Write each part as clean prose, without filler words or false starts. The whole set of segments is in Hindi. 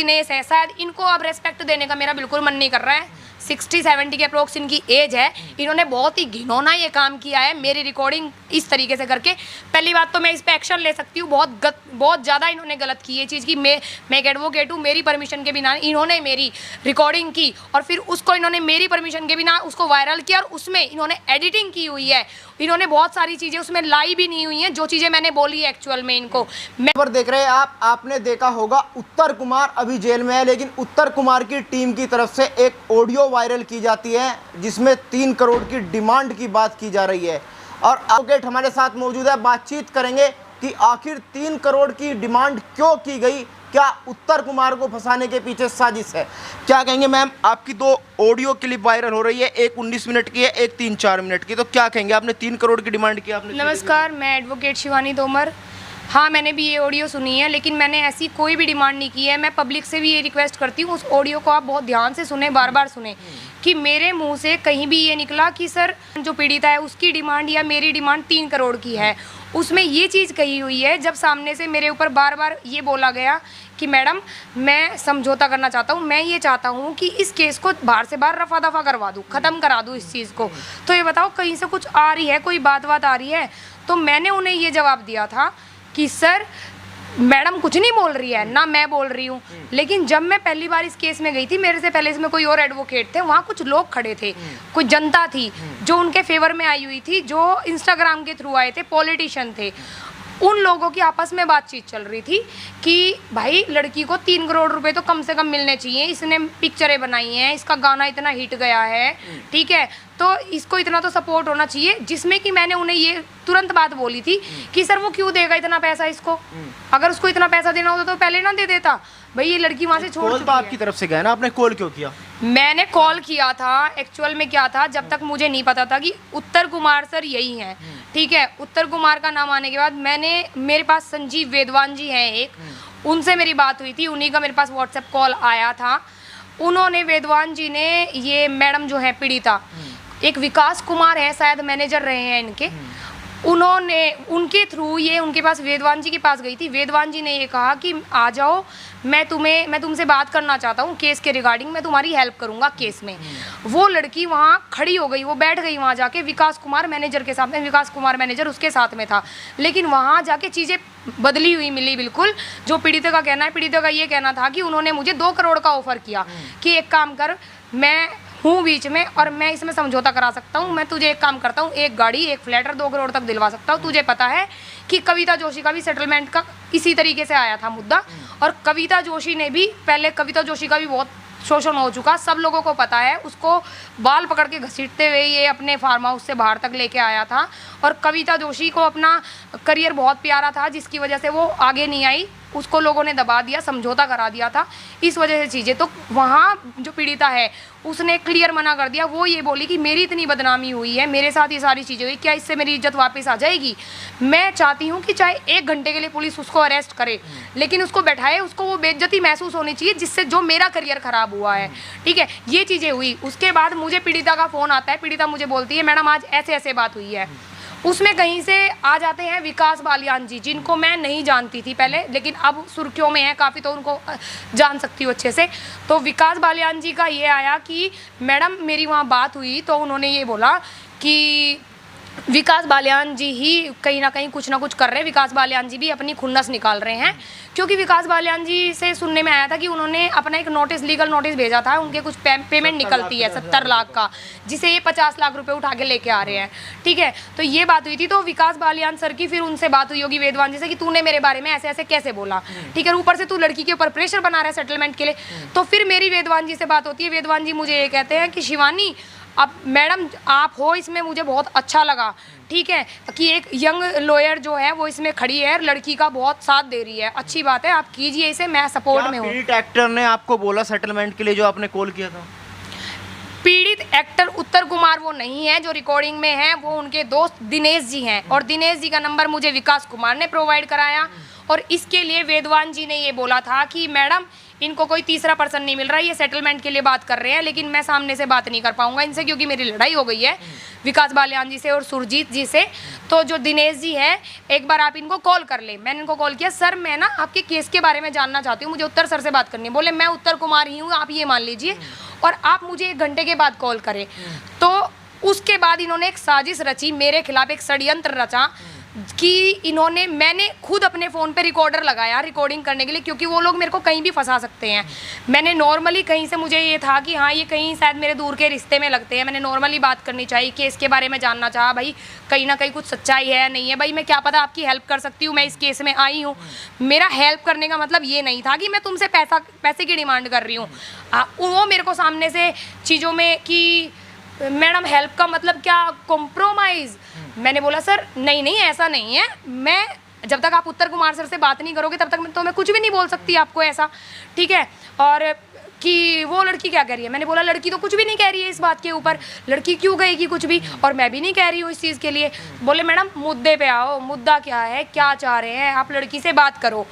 दिनेश है, शायद इनको अब रेस्पेक्ट देने का मेरा बिल्कुल मन नहीं कर रहा है। 60-70 के अप्रोक्स इनकी एज है। इन्होंने बहुत ही घिनौना ये काम किया है, मेरी रिकॉर्डिंग इस तरीके से करके। पहली बात तो मैं इस पे एक्शन ले सकती हूँ, बहुत ज़्यादा इन्होंने गलत की ये चीज़ की। मैं एक एडवोकेट हूँ, मेरी परमिशन के बिना इन्होंने मेरी रिकॉर्डिंग की और फिर उसको इन्होंने मेरी परमिशन के बिना उसको वायरल किया और उसमें इन्होंने एडिटिंग की हुई है। इन्होंने बहुत सारी चीज़ें उसमें लाई भी नहीं हुई हैं, जो चीज़ें मैंने बोली है एक्चुअल में इनको। पर देख रहे हैं आपने देखा होगा उत्तर कुमार अभी जेल में है, लेकिन उत्तर कुमार की टीम की तरफ से एक ऑडियो वायरल की जाती है जिसमें 3 करोड़ की डिमांड की बात की जा रही है। और एडवोकेट हमारे साथ मौजूद है, बातचीत करेंगे कि आखिर 3 करोड़ की डिमांड क्यों की गई, क्या उत्तर कुमार को फंसाने के पीछे साजिश है। क्या कहेंगे मैम, आपकी 2 ऑडियो क्लिप वायरल हो रही है, एक 19 मिनट की है, एक 3-4 मिनट की, तो क्या कहेंगे, आपने 3 करोड़ की डिमांड की आपने। नमस्कार, मैं एडवोकेट शिवानी तोमर। हाँ, मैंने भी ये ऑडियो सुनी है, लेकिन मैंने ऐसी कोई भी डिमांड नहीं की है। मैं पब्लिक से भी ये रिक्वेस्ट करती हूँ, उस ऑडियो को आप बहुत ध्यान से सुने, बार बार सुने, कि मेरे मुंह से कहीं भी ये निकला कि सर जो पीड़िता है उसकी डिमांड या मेरी डिमांड 3 करोड़ की है। उसमें ये चीज़ कही हुई है, जब सामने से मेरे ऊपर बार बार ये बोला गया कि मैडम मैं समझौता करना चाहता हूँ, मैं ये चाहता हूँ कि इस केस को बाहर से बाहर रफा दफा करवा दूँ, ख़त्म करा दूँ इस चीज़ को। तो ये बताओ, कहीं से कुछ आ रही है, कोई बात आ रही है? तो मैंने उन्हें ये जवाब दिया था कि सर मैडम कुछ नहीं बोल रही है, ना मैं बोल रही हूँ। लेकिन जब मैं पहली बार इस केस में गई थी, मेरे से पहले इसमें कोई और एडवोकेट थे, वहाँ कुछ लोग खड़े थे, कुछ जनता थी जो उनके फेवर में आई हुई थी, जो इंस्टाग्राम के थ्रू आए थे, पॉलिटिशियन थे। उन लोगों की आपस में बातचीत चल रही थी कि भाई लड़की को 3 करोड़ रुपए तो कम से कम मिलने चाहिए, इसने पिक्चरें बनाई हैं, इसका गाना इतना हिट गया है, ठीक है, तो इसको इतना तो सपोर्ट होना चाहिए। जिसमें कि मैंने उन्हें ये तुरंत बात बोली थी कि सर वो क्यों देगा इतना पैसा इसको, अगर उसको इतना पैसा देना होता तो पहले ना दे देता। भाई ये लड़की वहाँ से छोड़ चुकी है। आपकी तरफ से गया ना, आपने कॉल क्यों किया? मैंने कॉल किया था, एक्चुअल में क्या था, जब तक मुझे नहीं पता था कि उत्तर कुमार सर यही हैं, ठीक है। उत्तर कुमार का नाम आने के बाद मेरे पास संजीव वेदवान जी हैं एक, उनसे मेरी बात हुई थी, उन्हीं का मेरे पास व्हाट्सएप कॉल आया था। उन्होंने, वेदवान जी ने, ये मैडम जो है पीड़िता, एक विकास कुमार है शायद मैनेजर रहे हैं इनके, उन्होंने उनके थ्रू ये उनके पास वेदवान जी के पास गई थी। वेदवान जी ने ये कहा कि आ जाओ, मैं तुमसे बात करना चाहता हूँ केस के रिगार्डिंग, मैं तुम्हारी हेल्प करूँगा केस में। वो लड़की वहाँ खड़ी हो गई, वो बैठ गई वहाँ जाके विकास कुमार मैनेजर के साथ में, विकास कुमार मैनेजर उसके साथ में था। लेकिन वहाँ जाके चीज़ें बदली हुई मिली बिल्कुल। जो पीड़िता का कहना है, पीड़िता का ये कहना था कि उन्होंने मुझे 2 करोड़ का ऑफर किया कि एक काम कर, मैं हूँ बीच में और मैं इसमें समझौता करा सकता हूँ, मैं तुझे एक काम करता हूँ, एक गाड़ी, एक फ्लैटर 2 करोड़ तक दिलवा सकता हूँ। तुझे पता है कि कविता जोशी का भी सेटलमेंट का इसी तरीके से आया था मुद्दा, और कविता जोशी ने भी, पहले कविता जोशी का भी बहुत शोषण हो चुका, सब लोगों को पता है। उसको बाल पकड़ के घसीटते हुए ये अपने फार्म हाउस से बाहर तक लेके आया था, और कविता जोशी को अपना करियर बहुत प्यारा था, जिसकी वजह से वो आगे नहीं आई, उसको लोगों ने दबा दिया, समझौता करा दिया था, इस वजह से चीज़ें। तो वहाँ जो पीड़िता है उसने क्लियर मना कर दिया। वो ये बोली कि मेरी इतनी बदनामी हुई है, मेरे साथ ये सारी चीज़ें हुई, क्या इससे मेरी इज्जत वापस आ जाएगी? मैं चाहती हूँ कि चाहे 1 घंटे के लिए पुलिस उसको अरेस्ट करे, लेकिन उसको बैठाए, उसको वो बेइज्जती महसूस होनी चाहिए जिससे जो मेरा करियर ख़राब हुआ है, ठीक है। ये चीज़ें हुई। उसके बाद मुझे पीड़िता का फ़ोन आता है, पीड़िता मुझे बोलती है मैडम आज ऐसे ऐसे बात हुई है। उसमें कहीं से आ जाते हैं विकास बालियान जी, जिनको मैं नहीं जानती थी पहले, लेकिन अब सुर्खियों में है काफ़ी, तो उनको जान सकती हूँ अच्छे से। तो विकास बालियान जी का ये आया कि मैडम मेरी वहाँ बात हुई, तो उन्होंने ये बोला कि विकास बालियान जी ही कहीं ना कहीं कुछ ना कुछ कर रहे हैं, विकास बालियान जी भी अपनी खुन्नस निकाल रहे हैं, क्योंकि विकास बालियान जी से सुनने में आया था कि उन्होंने अपना एक नोटिस, लीगल नोटिस भेजा था, उनके कुछ पेमेंट निकलती है 70 लाख का, जिसे ये 50 लाख रुपए उठा के लेके आ रहे हैं, ठीक है। तो ये बात हुई थी। तो विकास बालियान सर की फिर उनसे बात हुई होगी वेदवान जी से कि तूने मेरे बारे में ऐसे ऐसे कैसे बोला, ठीक है, ऊपर से तू लड़की के ऊपर प्रेशर बना रहा है सेटलमेंट के लिए। तो फिर मेरी वेदवान जी से बात होती है, वेदवान जी मुझे ये कहते हैं कि शिवानी, अब मैडम आप हो इसमें, मुझे बहुत अच्छा लगा, ठीक है, कि एक यंग लॉयर जो है वो इसमें खड़ी है, लड़की का बहुत साथ दे रही है, अच्छी बात है, आप कीजिए इसे, मैं सपोर्ट में हूँ। पीड़ित एक्टर ने आपको बोला सेटलमेंट के लिए जो आपने कॉल किया था? पीड़ित एक्टर उत्तर कुमार वो नहीं है जो रिकॉर्डिंग में है, वो उनके दोस्त दिनेश जी हैं, और दिनेश जी का नंबर मुझे विकास कुमार ने प्रोवाइड कराया, और इसके लिए वेदवान जी ने ये बोला था कि मैडम इनको कोई तीसरा पर्सन नहीं मिल रहा, ये सेटलमेंट के लिए बात कर रहे हैं, लेकिन मैं सामने से बात नहीं कर पाऊंगा इनसे क्योंकि मेरी लड़ाई हो गई है विकास बालियान जी से और सुरजीत जी से। तो जो दिनेश जी है, एक बार आप इनको कॉल कर ले। मैंने इनको कॉल किया, सर मैं ना आपके केस के बारे में जानना चाहती हूँ, मुझे उत्तर सर से बात करनी है। बोले मैं उत्तर कुमार ही हूँ, आप ये मान लीजिए, और आप मुझे 1 घंटे के बाद कॉल करें। तो उसके बाद इन्होंने एक साजिश रची, मेरे खिलाफ एक षड्यंत्र रचा कि इन्होंने, मैंने खुद अपने फ़ोन पे रिकॉर्डर लगाया रिकॉर्डिंग करने के लिए, क्योंकि वो लोग मेरे को कहीं भी फंसा सकते हैं। मैंने नॉर्मली कहीं से, मुझे ये था कि हाँ ये कहीं शायद मेरे दूर के रिश्ते में लगते हैं, मैंने नॉर्मली बात करनी चाहिए, केस के बारे में जानना चाहा, भाई कहीं ना कहीं कुछ सच्चाई है नहीं है, भाई मैं क्या पता आपकी हेल्प कर सकती हूँ, मैं इस केस में आई हूँ। मेरा हेल्प करने का मतलब ये नहीं था कि मैं तुमसे पैसे की डिमांड कर रही हूँ। वो मेरे को सामने से चीज़ों में कि मैडम हेल्प का मतलब क्या, कॉम्प्रोमाइज़। मैंने बोला सर नहीं ऐसा नहीं है, मैं जब तक आप उत्तर कुमार सर से बात नहीं करोगे तब तक तो मैं कुछ भी नहीं बोल सकती आपको ऐसा, ठीक है। और कि वो लड़की क्या कह रही है, मैंने बोला लड़की तो कुछ भी नहीं कह रही है इस बात के ऊपर, लड़की क्यों कहेगी कुछ भी, और मैं भी नहीं कह रही हूँ इस चीज़ के लिए। बोले मैडम मुद्दे पे आओ, मुद्दा क्या है, क्या चाह रहे हैं आप, लड़की से बात करो।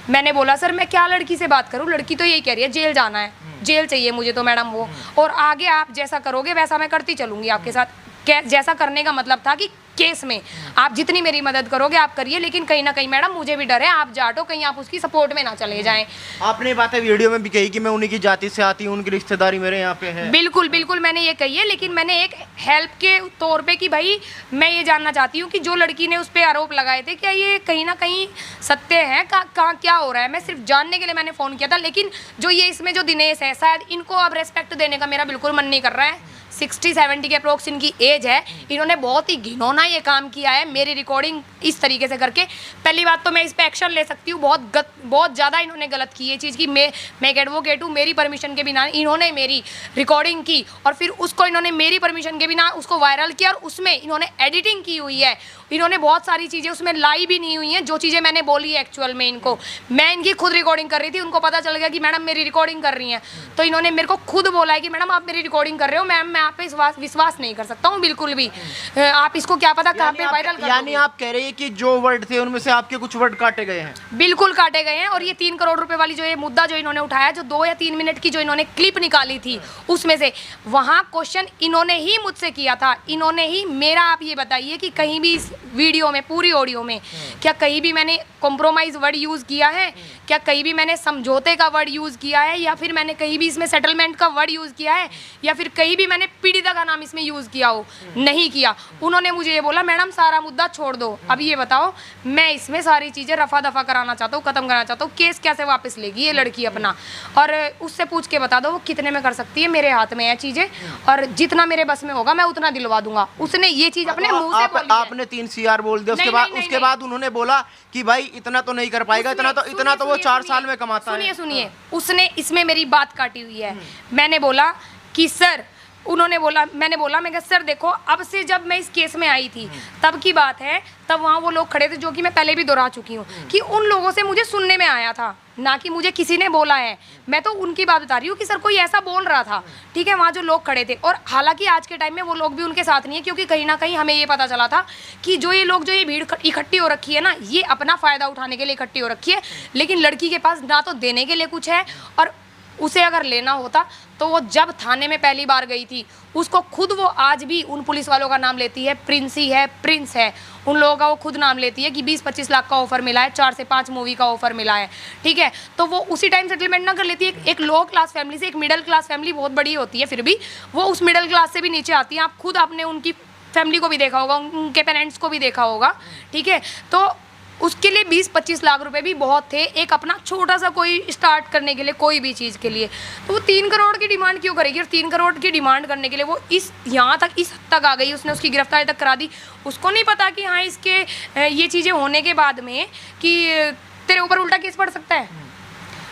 मैंने बोला सर मैं क्या लड़की से बात करूँ, लड़की तो यही कह रही है जेल जाना है, जेल चाहिए मुझे तो मैडम वो, और आगे आप जैसा करोगे वैसा मैं करती चलूँगी आपके साथ। जैसा करने का मतलब था कि केस में आप जितनी मेरी मदद करोगे आप करिए, लेकिन कहीं ना कहीं मैडम मुझे भी डर है, आप जाटो कहीं आप उसकी सपोर्ट में ना चले जाएं। आपने बातें वीडियो में भी कही कि मैं उन्हीं की जाति से आती हूँ, उनकी रिश्तेदारी मेरे यहाँ पे है। बिल्कुल बिल्कुल मैंने ये कही है, लेकिन मैंने एक हेल्प के तौर पे कि भाई मैं ये जानना चाहती हूँ कि जो लड़की ने उस पर आरोप लगाए थे क्या ये कहीं ना कहीं सत्य है, कहाँ क्या हो रहा है, मैं सिर्फ जानने के लिए मैंने फ़ोन किया था। लेकिन जो ये इसमें जो दिनेश है, शायद इनको अब रेस्पेक्ट देने का मेरा बिल्कुल मन नहीं कर रहा है। 60-70 के अप्रोक्स इनकी एज है, इन्होंने बहुत ही घिनौना ये काम किया है, मेरी रिकॉर्डिंग इस तरीके से करके। पहली बात तो मैं इस पे एक्शन ले सकती हूँ, बहुत ज़्यादा इन्होंने गलत की ये चीज़ की, मैं एक एडवोकेट हूँ, मेरी परमिशन के बिना इन्होंने मेरी रिकॉर्डिंग की और फिर उसको इन्होंने मेरी परमिशन के बिना उसको वायरल किया, और उसमें इन्होंने एडिटिंग की हुई है, इन्होंने बहुत सारी चीज़ें उसमें लाई भी नहीं हुई हैं, जो चीज़ें मैंने बोली है एक्चुअल में इनको। मैं इनकी खुद रिकॉर्डिंग कर रही थी, उनको पता चल गया कि मैडम मेरी रिकॉर्डिंग कर रही हैं, तो इन्होंने मेरे को खुद बोला है कि मैडम आप मेरी रिकॉर्डिंग कर रहे हो, मैम मैं आप पे विश्वास नहीं कर सकता हूँ बिल्कुल भी, आप इसको क्या पता कहाँ पे वायरल कर। यानी आप कह रही है कि जो वर्ड थे उनमें से आपके कुछ वर्ड काटे गए हैं? बिल्कुल काटे गए हैं, और ये 3 करोड़ रुपए वाली जो ये मुद्दा जो इन्होंने उठाया, जो 2 या 3 मिनट की जो इन्होंने क्लिप निकाली थी, उसमें से वहाँ क्वेश्चन इन्होंने ही मुझसे किया था, इन्होंने ही मेरा, आप ये बताइए कि कहीं भी इस वीडियो में, पूरी ऑडियो में, क्या कहीं भी मैंने कॉम्प्रोमाइज़ वर्ड यूज़ किया है, क्या कहीं भी मैंने समझौते का वर्ड यूज़ किया है, या फिर मैंने कहीं भी इसमें सेटलमेंट का वर्ड यूज़ किया है, या फिर कहीं भी मैंने पीड़िता का नाम इसमें यूज़ किया हो? नहीं किया। उन्होंने मुझे ये बोला मैडम सारा मुद्दा छोड़ दो, अब ये बताओ मैं इसमें सारी चीज़ें रफा दफा कराना चाहता हूँ, ख़त्म कराना चाहता हूँ, केस कैसे वापस लेगी ये लड़की अपना, और उससे पूछ के बता दो वो कितने में कर सकती है, मेरे हाथ में है चीज़ें, और जितना मेरे बस में होगा मैं उतना दिलवा दूंगा। उसने ये चीज़ अपने मुँह से बोली है। आपने 3 CR बोल दिया, उसके बाद उन्होंने बोला कि भाई इतना तो नहीं कर पाएगा, इतना तो वो 4 साल में कमाता है। सुनिए, उसने इसमें मेरी बात काटी हुई है। मैंने बोला कि सर, उन्होंने बोला, मैंने बोला, मैं कहा सर देखो, अब से जब मैं इस केस में आई थी तब की बात है, तब वहाँ वो लोग खड़े थे, जो कि मैं पहले भी दोहरा चुकी हूँ कि उन लोगों से मुझे सुनने में आया था, ना कि मुझे किसी ने बोला है। मैं तो उनकी बात बता रही हूँ कि सर कोई ऐसा बोल रहा था, ठीक है, वहाँ जो लोग खड़े थे। और हालांकि आज के टाइम में वो लोग भी उनके साथ नहीं है, क्योंकि कहीं ना कहीं हमें ये पता चला था कि जो ये लोग, जो ये भीड़ इकट्ठी हो रखी है ना, ये अपना फ़ायदा उठाने के लिए इकट्ठी हो रखी है, लेकिन लड़की के पास ना तो देने के लिए कुछ है, और उसे अगर लेना होता तो वो जब थाने में पहली बार गई थी, उसको खुद वो आज भी उन पुलिस वालों का नाम लेती है, प्रिंसी है, प्रिंस है, उन लोगों का वो खुद नाम लेती है कि 20-25 लाख का ऑफर मिला है, 4 से 5 मूवी का ऑफर मिला है, ठीक है। तो वो उसी टाइम सेटलमेंट ना कर लेती है। एक लो क्लास फैमिली से एक मिडिल क्लास फैमिली बहुत बड़ी होती है, फिर भी वो उस मिडिल क्लास से भी नीचे आती है। आप खुद आपने उनकी फैमिली को भी देखा होगा, उनके पेरेंट्स को भी देखा होगा, ठीक है। तो उसके लिए 20-25 लाख रुपए भी बहुत थे, एक अपना छोटा सा कोई स्टार्ट करने के लिए, कोई भी चीज़ के लिए। तो वो 3 करोड़ की डिमांड क्यों करेगी? और 3 करोड़ की डिमांड करने के लिए वो इस यहाँ तक, इस हद तक आ गई, उसने उसकी गिरफ्तारी तक करा दी। उसको नहीं पता कि हाँ इसके ये चीज़ें होने के बाद में कि तेरे ऊपर उल्टा केस पड़ सकता है,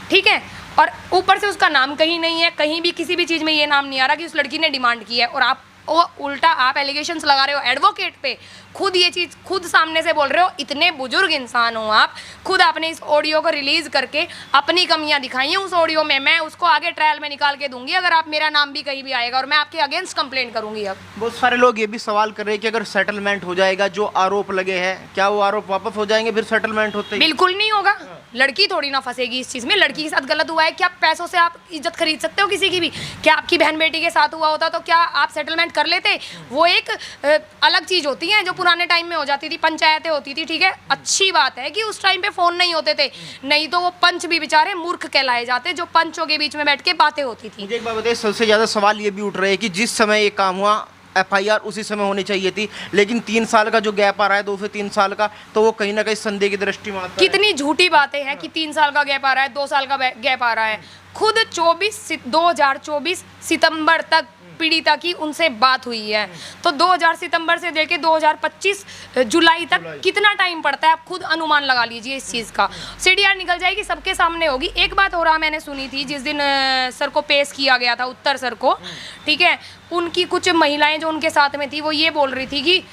ठीक है। और ऊपर से उसका नाम कहीं नहीं है, कहीं भी किसी भी चीज़ में ये नाम नहीं आ रहा कि उस लड़की ने डिमांड की है। और आप वो उल्टा आप एलिगेशंस लगा रहे हो एडवोकेट पे, खुद ये चीज़ खुद सामने से बोल रहे हो। इतने बुजुर्ग इंसान हो आप, खुद आपने इस ऑडियो को रिलीज करके अपनी कमियां दिखाई हैं उस ऑडियो में। मैं उसको आगे ट्रायल में निकाल के दूंगी अगर आप मेरा नाम भी कहीं भी आएगा, और मैं आपके अगेंस्ट कंप्लेंट करूंगी। अब बहुत सारे लोग ये भी सवाल कर रहे हैं कि अगर सेटलमेंट हो जाएगा, जो आरोप लगे हैं, क्या वो आरोप वापस हो जाएंगे फिर सेटलमेंट होते ही? बिल्कुल नहीं होगा, लड़की थोड़ी ना फंसेगी इस चीज़ में। लड़की के साथ गलत हुआ है, क्या पैसों से आप इज्जत खरीद सकते हो किसी की भी? क्या आपकी बहन बेटी के साथ हुआ होता तो क्या आप सेटलमेंट कर लेते? वो एक अलग चीज़ होती है जो पुराने टाइम में हो जाती थी, पंचायतें होती थी, ठीक है। अच्छी बात है कि उस टाइम पे फ़ोन नहीं होते थे, नहीं तो वो पंच भी बेचारे मूर्ख कहलाए जाते जो पंचों के बीच में बैठ के बातें होती थी। मुझे एक बात बताइए, सबसे ज़्यादा सवाल ये भी उठ रहे हैं कि जिस समय ये काम हुआ एफआईआर उसी समय होनी चाहिए थी, लेकिन 3 साल का जो गैप आ रहा है, 2 से 3 साल का, तो वो कहीं ना कहीं संदेह की दृष्टि में आता है। कितनी झूठी बातें हैं कि 3 साल का गैप आ रहा है, 2 साल का गैप आ रहा है। खुद 2024 सितंबर तक पीड़िता की उनसे बात हुई है, तो 2000 सितंबर से लेके 2025 जुलाई तक कितना टाइम पड़ता है? आप खुद अनुमान लगा लीजिए इस चीज़ का। सीडीआर निकल जाएगी, सबके सामने होगी। एक बात और मैंने सुनी थी जिस दिन सर को पेश किया गया था, उत्तर सर को, ठीक है, उनकी कुछ महिलाएं जो उनके साथ में थी वो ये बोल रही थी कि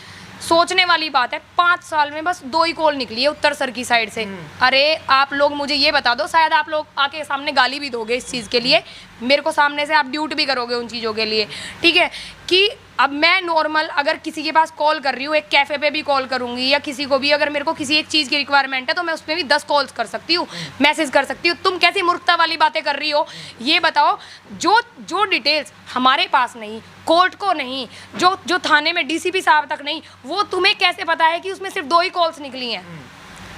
सोचने वाली बात है, 5 साल में बस 2 ही कॉल निकली है उत्तर सर की साइड से। अरे आप लोग मुझे ये बता दो, शायद आप लोग आके सामने गाली भी दोगे इस चीज़ के लिए, मेरे को सामने से आप ड्यूट भी करोगे उन चीज़ों के लिए, ठीक है। कि अब मैं नॉर्मल अगर किसी के पास कॉल कर रही हूँ, एक कैफ़े पे भी कॉल करूँगी, या किसी को भी अगर मेरे को किसी एक चीज़ की रिक्वायरमेंट है तो मैं उसमें भी 10 कॉल्स कर सकती हूँ, मैसेज कर सकती हूँ। तुम कैसी मूर्खता वाली बातें कर रही हो? ये बताओ, जो डिटेल्स हमारे पास नहीं, कोर्ट को नहीं, जो थाने में डीसीपी साहब तक नहीं, वो तुम्हें कैसे पता है कि उसमें सिर्फ 2 ही कॉल्स निकली हैं?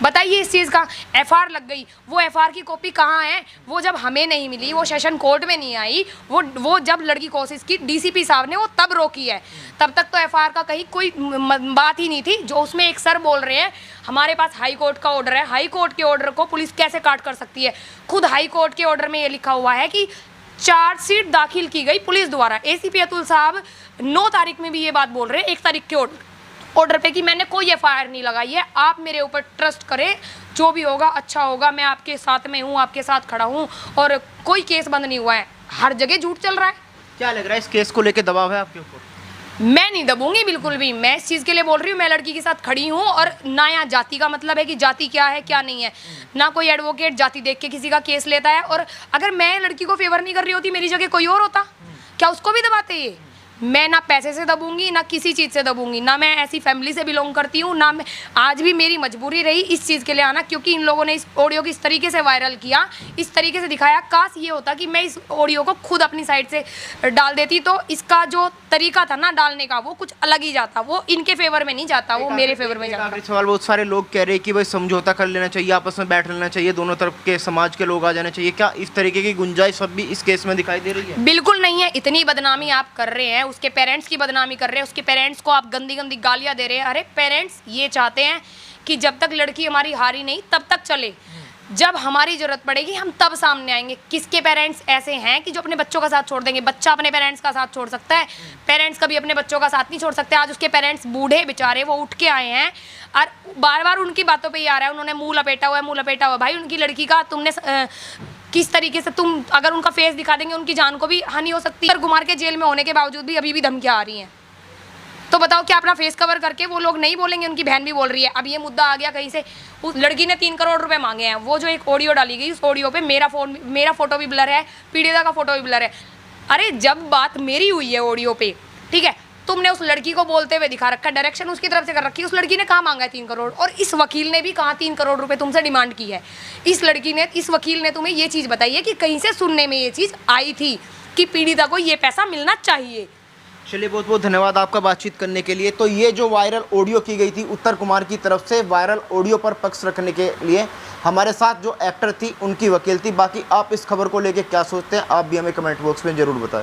बताइए इस चीज़ का। एफआर लग गई, वो एफआर की कॉपी कहाँ है? वो जब हमें नहीं मिली, वो सेशन कोर्ट में नहीं आई, वो जब लड़की कोशिश की डीसीपी साहब ने वो तब रोकी है। तब तक तो एफआर का कहीं कोई बात ही नहीं थी। जो उसमें एक सर बोल रहे हैं हमारे पास हाई कोर्ट का ऑर्डर है, हाई कोर्ट के ऑर्डर को पुलिस कैसे काट कर सकती है? खुद हाई कोर्ट के ऑर्डर में ये लिखा हुआ है कि चार्जशीट दाखिल की गई पुलिस द्वारा। एसीपी अतुल साहब 9 तारीख में भी ये बात बोल रहे हैं, 1 तारीख के ऑर्डर पे, कि मैंने कोई एफआईआर नहीं लगाई है, आप मेरे ऊपर ट्रस्ट करें, जो भी होगा अच्छा होगा, मैं आपके साथ में हूँ, आपके साथ खड़ा हूँ, और कोई केस बंद नहीं हुआ है। हर जगह झूठ चल रहा है। क्या लग रहा है इस केस को लेकर दबाव है आपके ऊपर? मैं नहीं दबूंगी बिल्कुल भी। मैं इस चीज़ के लिए बोल रही हूँ, मैं लड़की के साथ खड़ी हूँ, और ना यहाँ जाति का मतलब है कि जाति क्या है क्या नहीं है, ना कोई एडवोकेट जाति देख के किसी का केस लेता है। और अगर मैं लड़की को फेवर नहीं कर रही होती, मेरी जगह कोई और होता, क्या उसको भी दबाते? ये मैं ना पैसे से दबूंगी, ना किसी चीज़ से दबूंगी, ना मैं ऐसी फैमिली से बिलोंग करती हूँ, ना मैं, आज भी मेरी मजबूरी रही इस चीज़ के लिए आना, क्योंकि इन लोगों ने इस ऑडियो को इस तरीके से वायरल किया, इस तरीके से दिखाया। काश ये होता कि मैं इस ऑडियो को खुद अपनी साइड से डाल देती, तो इसका जो तरीका था ना डालने का, वो कुछ अलग ही जाता, वो इनके फेवर में नहीं जाता, वो मेरे फेवर में जाता। आखिरी सवाल, बहुत सारे लोग कह रहे हैं कि भाई समझौता कर लेना चाहिए, आपस में बैठ लेना चाहिए, दोनों तरफ के समाज के लोग आ जाना चाहिए, क्या इस तरीके की गुंजाइश अब भी इस केस में दिखाई दे रही है? बिल्कुल नहीं है। इतनी बदनामी आप कर रहे हैं, उसके पेरेंट्स की बदनामी कर रहे हैं, उसके पेरेंट्स को आप गंदी गंदी गालियां दे रहे हैं। अरे पेरेंट्स ये चाहते हैं कि जब तक लड़की हमारी हारी नहीं तब तक चले, जब हमारी जरूरत पड़ेगी हम तब सामने आएंगे। किसके पेरेंट्स ऐसे हैं कि जो अपने बच्चों का साथ छोड़ देंगे? बच्चा अपने पेरेंट्स का साथ छोड़ सकता है? पेरेंट्स कभी अपने बच्चों का साथ नहीं छोड़ सकते। आज उसके पेरेंट्स बूढ़े बेचारे, वो उठ के आए हैं और बार बार उनकी बातों पे ही आ रहा है, उन्होंने मुंह लपेटा हुआ है, मुंह लपेटा हुआ है। भाई उनकी लड़की का तुमने किस तरीके से, तुम अगर उनका फेस दिखा देंगे उनकी जान को भी हानि हो सकती है। गुमार के जेल में होने के बावजूद भी अभी भी धमकियां आ रही हैं, तो बताओ क्या अपना फेस कवर करके वो लोग नहीं बोलेंगे? उनकी बहन भी बोल रही है। अब ये मुद्दा आ गया कहीं से, उस लड़की ने 3 करोड़ रुपए मांगे हैं। वो जो एक ऑडियो डाली गई, उस ऑडियो पे मेरा फोटो भी ब्लर है, पीड़िता का फोटो भी ब्लर है। अरे जब बात मेरी हुई है ऑडियो पे, ठीक है, तुमने उस लड़की को बोलते हुए दिखा रखा, डायरेक्शन उसकी तरफ से कर रखी है। उस लड़की ने कहाँ मांगा है 3 करोड़? और इस वकील ने भी कहाँ 3 करोड़ रुपए तुमसे डिमांड की है? इस वकील ने तुम्हें ये चीज़ बताई है कि कहीं से सुनने में ये चीज़ आई थी कि पीड़िता को ये पैसा मिलना चाहिए। चलिए, बहुत बहुत धन्यवाद आपका बातचीत करने के लिए। तो ये जो वायरल ऑडियो की गई थी उत्तर कुमार की तरफ से, वायरल ऑडियो पर पक्ष रखने के लिए हमारे साथ जो एक्टर थी उनकी वकील थी। बाकी आप इस खबर को लेके क्या सोचते हैं, आप भी हमें कमेंट बॉक्स में ज़रूर बताएं।